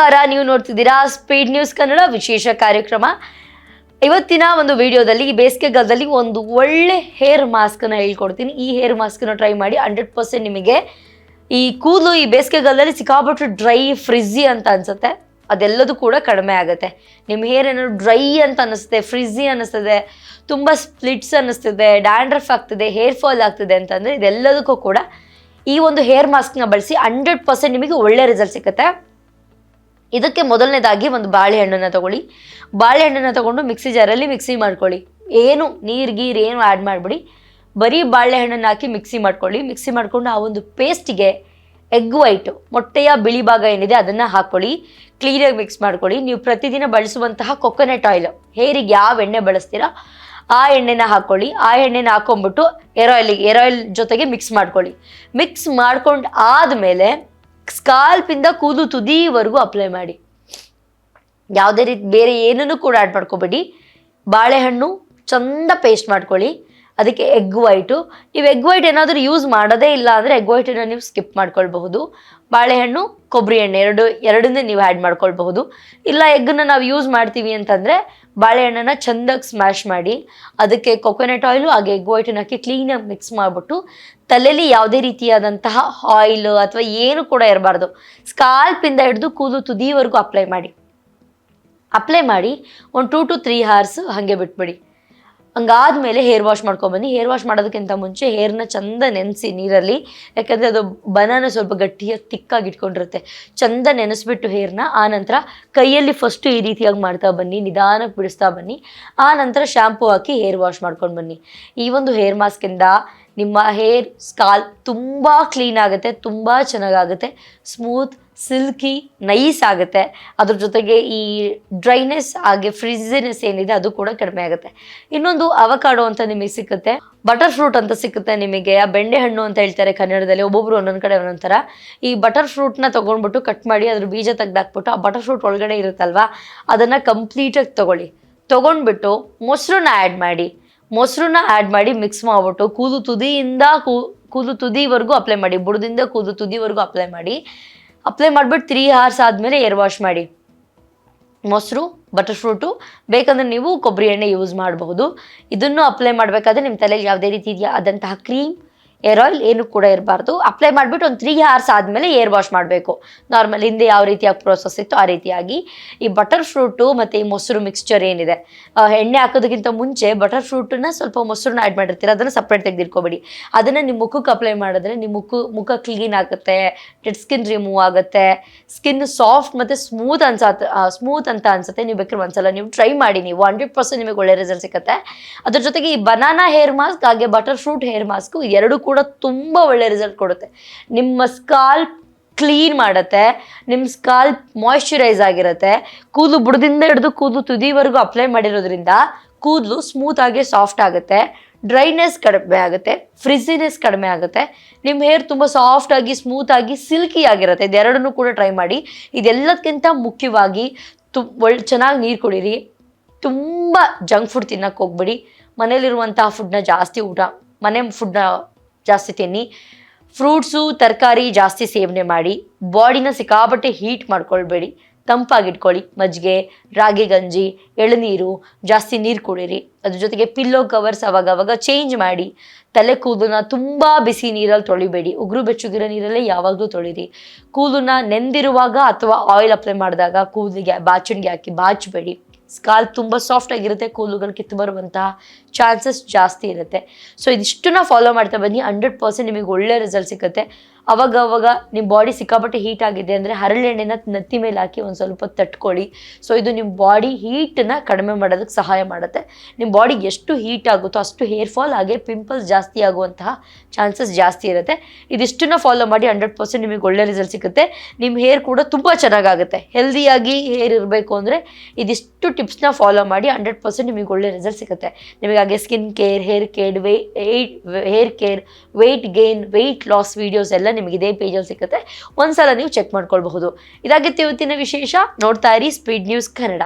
ನಮಸ್ಕಾರ, ನೀವು ನೋಡ್ತಿದ್ದೀರಾ ಸ್ಪೀಡ್ ನ್ಯೂಸ್ ಕನ್ನಡ ವಿಶೇಷ ಕಾರ್ಯಕ್ರಮ. ಇವತ್ತಿನ ಒಂದು ವಿಡಿಯೋದಲ್ಲಿ ಈ ಬೇಸಿಗೆಗಾಲದಲ್ಲಿ ಒಂದು ಒಳ್ಳೆ ಹೇರ್ ಮಾಸ್ಕನ್ನು ಹೇಳ್ಕೊಡ್ತೀನಿ. ಈ ಹೇರ್ ಮಾಸ್ಕನ್ನು ಟ್ರೈ ಮಾಡಿ. 100% ನಿಮಗೆ ಈ ಕೂದಲು ಈ ಬೇಸಿಗೆಗಾಲದಲ್ಲಿ ಸಿಕ್ಕಾಬಿಟ್ಟು ಡ್ರೈ ಫ್ರಿಜ್ಜಿ ಅಂತ ಅನ್ಸುತ್ತೆ, ಅದೆಲ್ಲದೂ ಕೂಡ ಕಡಿಮೆ ಆಗುತ್ತೆ. ನಿಮ್ಮ ಹೇರ್ ಏನಾದ್ರು ಡ್ರೈ ಅಂತ ಅನ್ನಿಸ್ತದೆ, ಫ್ರಿಜ್ಜಿ ಅನ್ನಿಸ್ತದೆ, ತುಂಬ ಸ್ಪ್ಲಿಟ್ಸ್ ಅನ್ನಿಸ್ತಿದೆ, ಡ್ಯಾಂಡ್ರಫ್ ಆಗ್ತಿದೆ, ಹೇರ್ ಫಾಲ್ ಆಗ್ತಿದೆ ಅಂತಂದರೆ ಇದೆಲ್ಲದಕ್ಕೂ ಕೂಡ ಈ ಒಂದು ಹೇರ್ ಮಾಸ್ಕ್ನ ಬಳಸಿ 100% ನಿಮಗೆ ಒಳ್ಳೆ ರಿಸಲ್ಟ್ ಸಿಗುತ್ತೆ. ಇದಕ್ಕೆ ಮೊದಲನೇದಾಗಿ ಒಂದು ಬಾಳೆಹಣ್ಣನ್ನು ತಗೊಳ್ಳಿ. ಬಾಳೆಹಣ್ಣನ್ನು ತಗೊಂಡು ಮಿಕ್ಸಿ ಜಾರಲ್ಲಿ ಮಿಕ್ಸಿ ಮಾಡ್ಕೊಳ್ಳಿ. ಏನು ನೀರು ಏನು ಆ್ಯಡ್ ಮಾಡಿಬಿಡಿ, ಬರೀ ಬಾಳೆಹಣ್ಣನ್ನು ಹಾಕಿ ಮಿಕ್ಸಿ ಮಾಡ್ಕೊಳ್ಳಿ. ಮಿಕ್ಸಿ ಮಾಡಿಕೊಂಡು ಆ ಒಂದು ಪೇಸ್ಟಿಗೆ ಎಗ್ ವೈಟು, ಮೊಟ್ಟೆಯ ಬಿಳಿ ಭಾಗ ಏನಿದೆ ಅದನ್ನು ಹಾಕ್ಕೊಳ್ಳಿ. ಕ್ಲೀನಾಗಿ ಮಿಕ್ಸ್ ಮಾಡ್ಕೊಳ್ಳಿ. ನೀವು ಪ್ರತಿದಿನ ಬಳಸುವಂತಹ ಕೊಕೊನಟ್ ಆಯಿಲ್, ಹೇರಿಗೆ ಯಾವ ಎಣ್ಣೆ ಬಳಸ್ತೀರಾ ಆ ಎಣ್ಣೆನ ಹಾಕ್ಕೊಳ್ಳಿ. ಆ ಎಣ್ಣೆನ ಹಾಕೊಂಡ್ಬಿಟ್ಟು ಏರ್ ಆಯಿಲ್ ಜೊತೆಗೆ ಮಿಕ್ಸ್ ಮಾಡ್ಕೊಳ್ಳಿ. ಮಿಕ್ಸ್ ಮಾಡ್ಕೊಂಡು ಆದಮೇಲೆ ಸ್ಕಾಲ್ಪಿಂದ ಕೂದಲು ತುದಿವರೆಗೂ ಅಪ್ಲೈ ಮಾಡಿ. ಯಾವುದೇ ರೀತಿ ಬೇರೆ ಏನನ್ನು ಕೂಡ ಆ್ಯಡ್ ಮಾಡ್ಕೊಬೇಡಿ. ಬಾಳೆಹಣ್ಣು ಚಂದ ಪೇಸ್ಟ್ ಮಾಡ್ಕೊಳ್ಳಿ. ಅದಕ್ಕೆ ಎಗ್ ವೈಟು, ನೀವು ಎಗ್ ವೈಟ್ ಏನಾದರೂ ಯೂಸ್ ಮಾಡೋದೇ ಇಲ್ಲ ಅಂದರೆ ಎಗ್ ವೈಟನ್ನು ನೀವು ಸ್ಕಿಪ್ ಮಾಡ್ಕೊಳ್ಬಹುದು. ಬಾಳೆಹಣ್ಣು, ಕೊಬ್ಬರಿ ಎಣ್ಣೆ ಎರಡನ್ನೇ ನೀವು ಆ್ಯಡ್ ಮಾಡ್ಕೊಳ್ಬಹುದು. ಇಲ್ಲ ಎಗ್ಗನ್ನು ನಾವು ಯೂಸ್ ಮಾಡ್ತೀವಿ ಅಂತಂದರೆ ಬಾಳೆಹಣ್ಣನ್ನು ಚೆಂದಾಗಿ ಸ್ಮ್ಯಾಶ್ ಮಾಡಿ ಅದಕ್ಕೆ ಕೊಕೊನಟ್ ಆಯಿಲು ಹಾಗೆ ಎಗ್ ವೈಟನ್ನು ಹಾಕಿ ಕ್ಲೀನಾಗಿ ಮಿಕ್ಸ್ ಮಾಡಿಬಿಟ್ಟು ತಲೆಯಲ್ಲಿ ಯಾವುದೇ ರೀತಿಯಾದಂತಹ ಆಯಿಲ್ ಅಥವಾ ಏನು ಕೂಡ ಇರಬಾರ್ದು, ಸ್ಕಾಲ್ಪಿಂದ ಹಿಡಿದು ಕೂದಲು ತುದಿವರೆಗೂ ಅಪ್ಲೈ ಮಾಡಿ ಒಂದು 2 to 3 hours ಹಾಗೆ ಬಿಟ್ಬಿಡಿ. ಹಂಗಾದ್ಮೇಲೆ ಹೇರ್ ವಾಶ್ ಮಾಡ್ಕೊಬನ್ನಿ. ಹೇರ್ ವಾಶ್ ಮಾಡೋದಕ್ಕಿಂತ ಮುಂಚೆ ಹೇರ್ನ ಚಂದ ನೆನೆಸಿ ನೀರಲ್ಲಿ, ಯಾಕಂದರೆ ಅದು ಬನಾನ ಸ್ವಲ್ಪ ಗಟ್ಟಿಯಾಗಿ ತಿಕ್ಕಾಗಿ ಇಟ್ಕೊಂಡಿರುತ್ತೆ. ಚಂದ ನೆನೆಸ್ಬಿಟ್ಟು ಹೇರ್ನ ಆನಂತರ ಕೈಯಲ್ಲಿ ಫಸ್ಟು ಈ ರೀತಿಯಾಗಿ ಮಾಡ್ತಾ ಬನ್ನಿ, ನಿಧಾನಕ್ಕೆ ಬಿಡಿಸ್ತಾ ಬನ್ನಿ. ಆನಂತರ ಶ್ಯಾಂಪು ಹಾಕಿ ಹೇರ್ ವಾಶ್ ಮಾಡ್ಕೊಂಡು ಬನ್ನಿ. ಈ ಒಂದು ಹೇರ್ ಮಾಸ್ಕಿಂದ ನಿಮ್ಮ ಹೇರ್ ಸ್ಕಾಲ್ಪ್ ತುಂಬ ಕ್ಲೀನ್ ಆಗುತ್ತೆ, ತುಂಬ ಚೆನ್ನಾಗಾಗುತ್ತೆ, ಸ್ಮೂತ್, ಸಿಲ್ಕಿ, ನೈಸ್ ಆಗುತ್ತೆ. ಅದ್ರ ಜೊತೆಗೆ ಈ ಡ್ರೈನೆಸ್ ಹಾಗೆ ಫ್ರಿಜ್ಜಿನೆಸ್ ಏನಿದೆ ಅದು ಕೂಡ ಕಡಿಮೆ ಆಗುತ್ತೆ. ಇನ್ನೊಂದು ಅವಕಾಡೋ ಅಂತ ನಿಮಗೆ ಸಿಗುತ್ತೆ, ಬಟರ್ ಫ್ರೂಟ್ ಅಂತ ಸಿಗುತ್ತೆ ನಿಮಗೆ. ಆ ಬೆಂಡೆ ಹಣ್ಣು ಅಂತ ಹೇಳ್ತಾರೆ ಕನ್ನಡದಲ್ಲಿ, ಒಬ್ಬೊಬ್ರು ಒಂದೊಂದು ಕಡೆ ಒಂದೊಂದು ಥರ. ಈ ಬಟರ್ ಫ್ರೂಟ್ನ ತೊಗೊಂಡ್ಬಿಟ್ಟು ಕಟ್ ಮಾಡಿ ಅದ್ರ ಬೀಜ ತೆಗ್ದಾಕ್ಬಿಟ್ಟು ಆ ಬಟರ್ ಫ್ರೂಟ್ ಒಳಗಡೆ ಇರುತ್ತಲ್ವ ಅದನ್ನು ಕಂಪ್ಲೀಟಾಗಿ ತೊಗೊಂಡ್ಬಿಟ್ಟು ಮೊಸರನ್ನ ಆ್ಯಡ್ ಮಾಡಿ ಮಿಕ್ಸ್ ಮಾಡಿಬಿಟ್ಟು ಕೂದಲು ತುದಿವರೆಗೂ ಅಪ್ಲೈ ಮಾಡಿ. ಬುಡದಿಂದ ಕೂದಲು ತುದಿವರೆಗೂ ಅಪ್ಲೈ ಮಾಡಿಬಿಟ್ಟು 3 hours ಆದಮೇಲೆ ಏರ್ ವಾಶ್ ಮಾಡಿ. ಮೊಸರು, ಬಟರ್ ಫ್ರೂಟು, ಬೇಕಂದ್ರೆ ನೀವು ಕೊಬ್ಬರಿ ಎಣ್ಣೆ ಯೂಸ್ ಮಾಡಬಹುದು. ಇದನ್ನು ಅಪ್ಲೈ ಮಾಡಬೇಕಾದ್ರೆ ನಿಮ್ಮ ತಲೆಯಲ್ಲಿ ಯಾವುದೇ ರೀತಿ ಆದಂತಹ ಕ್ರೀಮ್, ಏರ್ ಆಯಿಲ್ ಏನು ಕೂಡ ಇರಬಾರ್ದು. ಅಪ್ಲೈ ಮಾಡಿಬಿಟ್ಟು ಒಂದು 3 hours ಆದಮೇಲೆ ಏರ್ ವಾಶ್ ಮಾಡಬೇಕು. ನಾರ್ಮಲ್ ಹಿಂದೆ ಯಾವ ರೀತಿಯಾಗಿ ಪ್ರೋಸೆಸ್ ಇತ್ತು ಆ ರೀತಿಯಾಗಿ. ಈ ಬಟರ್ ಫ್ರೂಟು ಮತ್ತು ಈ ಮೊಸರು ಮಿಕ್ಸ್ಚರ್ ಏನಿದೆ, ಎಣ್ಣೆ ಹಾಕೋದಕ್ಕಿಂತ ಮುಂಚೆ ಬಟರ್ ಫ್ರೂಟನ್ನ ಸ್ವಲ್ಪ ಮೊಸರನ್ನ ಆ್ಯಡ್ ಮಾಡಿರ್ತೀರ, ಅದನ್ನು ಸಪ್ರೇಟ್ ತೆಗೆದಿಟ್ಕೊಬೇಡಿ. ಅದನ್ನು ನಿಮ್ಮ ಮುಖಕ್ಕೆ ಅಪ್ಲೈ ಮಾಡಿದ್ರೆ ನಿಮ್ಮ ಮುಖ ಕ್ಲೀನ್ ಆಗುತ್ತೆ, ಡೆಡ್ ಸ್ಕಿನ್ ರಿಮೂವ್ ಆಗುತ್ತೆ, ಸ್ಕಿನ್ ಸಾಫ್ಟ್ ಮತ್ತು ಸ್ಮೂತ್ ಅಂತ ಅನ್ಸುತ್ತೆ. ನೀವು ಬೇಕಾದ್ರೆ ಒಂದ್ಸಲ ನೀವು ಟ್ರೈ ಮಾಡಿ. ನೀವು 100% ನಿಮಗೆ ಒಳ್ಳೆ ರಿಸಲ್ಟ್ ಸಿಗುತ್ತೆ. ಅದ್ರ ಜೊತೆಗೆ ಈ ಬನಾನಾ ಹೇರ್ ಮಾಸ್ಕ್ ಹಾಗೆ ಬಟರ್ ಫ್ರೂಟ್ ಹೇರ್ ಮಾಸ್ಕು ಎರಡು ಕೂಡ ತುಂಬ ಒಳ್ಳೆ ರಿಸಲ್ಟ್ ಕೊಡುತ್ತೆ. ನಿಮ್ಮ ಸ್ಕಾಲ್ಪ್ ಕ್ಲೀನ್ ಮಾಡುತ್ತೆ, ನಿಮ್ಮ ಸ್ಕಾಲ್ಪ್ ಮಾಯ್ಶ್ಚರೈಸ್ ಆಗಿರುತ್ತೆ. ಕೂದಲು ಬುಡದಿಂದ ಹಿಡಿದು ಕೂದಲು ತುದಿವರೆಗೂ ಅಪ್ಲೈ ಮಾಡಿರೋದ್ರಿಂದ ಕೂದಲು ಸ್ಮೂತ್ ಆಗಿ ಸಾಫ್ಟ್ ಆಗುತ್ತೆ, ಡ್ರೈನೆಸ್ ಕಡಿಮೆ ಆಗುತ್ತೆ, ಫ್ರಿಜ್ಜಿನೆಸ್ ಕಡಿಮೆ ಆಗುತ್ತೆ. ನಿಮ್ಮ ಹೇರ್ ತುಂಬ ಸಾಫ್ಟ್ ಆಗಿ, ಸ್ಮೂತ್ ಆಗಿ, ಸಿಲ್ಕಿ ಆಗಿರುತ್ತೆ. ಇದೆರಡನ್ನೂ ಕೂಡ ಟ್ರೈ ಮಾಡಿ. ಇದೆಲ್ಲದಕ್ಕಿಂತ ಮುಖ್ಯವಾಗಿ ಚೆನ್ನಾಗಿ ನೀರು ಕುಡೀರಿ. ತುಂಬ ಜಂಕ್ ಫುಡ್ ತಿನ್ನಕ್ಕೆ ಹೋಗ್ಬೇಡಿ. ಮನೇಲಿರುವಂತಹ ಮನೆ ಫುಡ್ನ ಜಾಸ್ತಿ ತಿನ್ನಿ. ಫ್ರೂಟ್ಸು, ತರಕಾರಿ ಜಾಸ್ತಿ ಸೇವನೆ ಮಾಡಿ. ಬಾಡಿನ ಸಿಕ್ಕಾಪಟ್ಟೆ ಹೀಟ್ ಮಾಡ್ಕೊಳ್ಬೇಡಿ, ತಂಪಾಗಿಟ್ಕೊಳ್ಳಿ. ಮಜ್ಜಿಗೆ, ರಾಗಿ ಗಂಜಿ, ಎಳನೀರು, ಜಾಸ್ತಿ ನೀರು ಕುಡೀರಿ. ಅದ್ರ ಜೊತೆಗೆ ಪಿಲ್ಲೋ ಕವರ್ಸ್ ಅವಾಗವಾಗ ಚೇಂಜ್ ಮಾಡಿ. ತಲೆ ಕೂದಲನ್ನ ತುಂಬ ಬಿಸಿ ನೀರಲ್ಲಿ ತೊಳಿಬೇಡಿ, ಉಗುರು ಬೆಚ್ಚಗಿರೋ ನೀರಲ್ಲೇ ಯಾವಾಗಲೂ ತೊಳಿರಿ. ಕೂದಲನ್ನ ನೆಂದಿರುವಾಗ ಅಥವಾ ಆಯಿಲ್ ಅಪ್ಲೈ ಮಾಡಿದಾಗ ಕೂದಲಿಗೆ ಬಾಚಣಿಗೆ ಹಾಕಿ ಬಾಚಬೇಡಿ. ಸ್ಕಾಲ್ಪ್ ತುಂಬ ಸಾಫ್ಟ್ ಆಗಿರುತ್ತೆ, ಕೂದಲುಗಳು ಕಿತ್ತು ಬರುವಂತಹ ಚಾನ್ಸಸ್ ಜಾಸ್ತಿ ಇರುತ್ತೆ. ಸೊ ಇದಿಷ್ಟನ್ನ ಫಾಲೋ ಮಾಡ್ತಾ ಬನ್ನಿ. 100% ನಿಮಗೆ ಒಳ್ಳೆ ರಿಸಲ್ಟ್ ಸಿಗುತ್ತೆ. ಅವಾಗ ನಿಮ್ಮ ಬಾಡಿ ಸಿಕ್ಕಾಪಟ್ಟೆ ಹೀಟ್ ಆಗಿದೆ ಅಂದರೆ ಹರಳೆಣ್ಣೆನ ನೆತ್ತಿ ಮೇಲೆ ಹಾಕಿ ಒಂದು ಸ್ವಲ್ಪ ತಟ್ಕೊಳ್ಳಿ. ಸೊ ಇದು ನಿಮ್ಮ ಬಾಡಿ ಹೀಟನ್ನು ಕಡಿಮೆ ಮಾಡೋದಕ್ಕೆ ಸಹಾಯ ಮಾಡುತ್ತೆ. ನಿಮ್ಮ ಬಾಡಿಗೆ ಎಷ್ಟು ಹೀಟ್ ಆಗುತ್ತೋ ಅಷ್ಟು ಹೇರ್ ಫಾಲ್ ಹಾಗೆ ಪಿಂಪಲ್ಸ್ ಜಾಸ್ತಿ ಆಗುವಂತಹ ಚಾನ್ಸಸ್ ಜಾಸ್ತಿ ಇರುತ್ತೆ. ಇದಿಷ್ಟನ್ನ ಫಾಲೋ ಮಾಡಿ. 100% ನಿಮಗೆ ಒಳ್ಳೆ ರಿಸಲ್ಟ್ ಸಿಗುತ್ತೆ. ನಿಮ್ಮ ಹೇರ್ ಕೂಡ ತುಂಬ ಚೆನ್ನಾಗಾಗುತ್ತೆ. ಹೆಲ್ದಿಯಾಗಿ ಹೇರ್ ಇರಬೇಕು ಅಂದರೆ ಇದಿಷ್ಟು ಟಿಪ್ಸ್ನ ಫಾಲೋ ಮಾಡಿ. 100% ನಿಮಗೆ ಒಳ್ಳೆ ರಿಸಲ್ಟ್ ಸಿಗುತ್ತೆ. ನಿಮಗೆ ಹಾಗೆ skin care, hair care, weight gain, weight loss videos ಎಲ್ಲ ನಿಮಗೆ ಇದೇ ಪೇಜಲ್ಲಿ ಸಿಗುತ್ತೆ. ಒಂದ್ಸಲ ನೀವು ಚೆಕ್ ಮಾಡ್ಕೊಳ್ಬಹುದು. ಇದಾಗಿತ್ತು ಇವತ್ತಿನ ವಿಶೇಷ. ನೋಡ್ತಾ ಇರಿ ಸ್ಪೀಡ್ ನ್ಯೂಸ್ ಕನ್ನಡ.